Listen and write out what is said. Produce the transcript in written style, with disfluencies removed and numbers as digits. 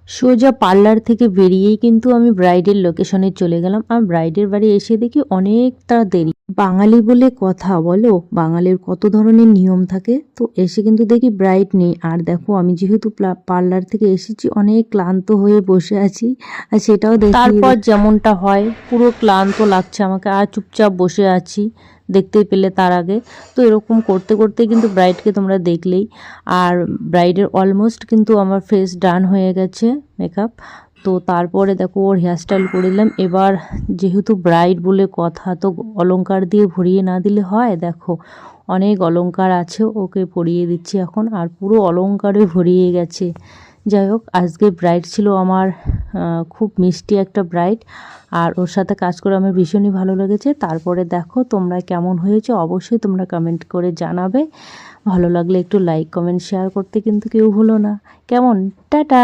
সোজা পার্লার থেকে বেরিয়েই কিন্তু আমি ব্রাইডের লোকেশনে চলে গেলাম। আর ব্রাইডের বাড়ি এসে দেখি অনেকটা দেরি। বাঙালি বলে কথা বলো, বাঙালির কত ধরনের নিয়ম থাকে। তো এসে কিন্তু দেখি ব্রাইড নেই। আর দেখো আমি যেহেতু পার্লার থেকে এসেছি অনেক ক্লান্ত হয়ে বসে আছি, আর সেটাও তারপর যেমনটা হয় পুরো ক্লান্ত লাগছে আমাকে, আর চুপচাপ বসে আছি দেখতেই পেলে তার আগে। তো এরকম করতে করতে কিন্তু ব্রাইডকে তোমরা দেখলেই। আর ব্রাইডের অলমোস্ট কিন্তু আমার ফেস ডান হয়ে গেছে মেকআপ। তো তারপরে দেখো ওর হেয়ারস্টাইল করে দিলাম। এবার যেহেতু ব্রাইড বলে কথা, তো অলংকার দিয়ে ভরিয়ে না দিলে হয়। দেখো অনেক অলংকার আছে, ওকে পরিয়ে দিচ্ছি এখন। আর পুরো অলংকারে ভরিয়ে গেছে। যাই হোক, আজকে ব্রাইড ছিল আমার খুব মিষ্টি একটা ব্রাইড। আর ওর সাথে কাজ করে আমার ভীষণই ভালো লেগেছে। তারপরে দেখো তোমরা কেমন হয়েছে অবশ্যই তোমরা কমেন্ট করে জানাবে। ভালো লাগলে একটু লাইক কমেন্ট শেয়ার করতে কিন্তু কেউ ভুলো না। কেমন? টাটা।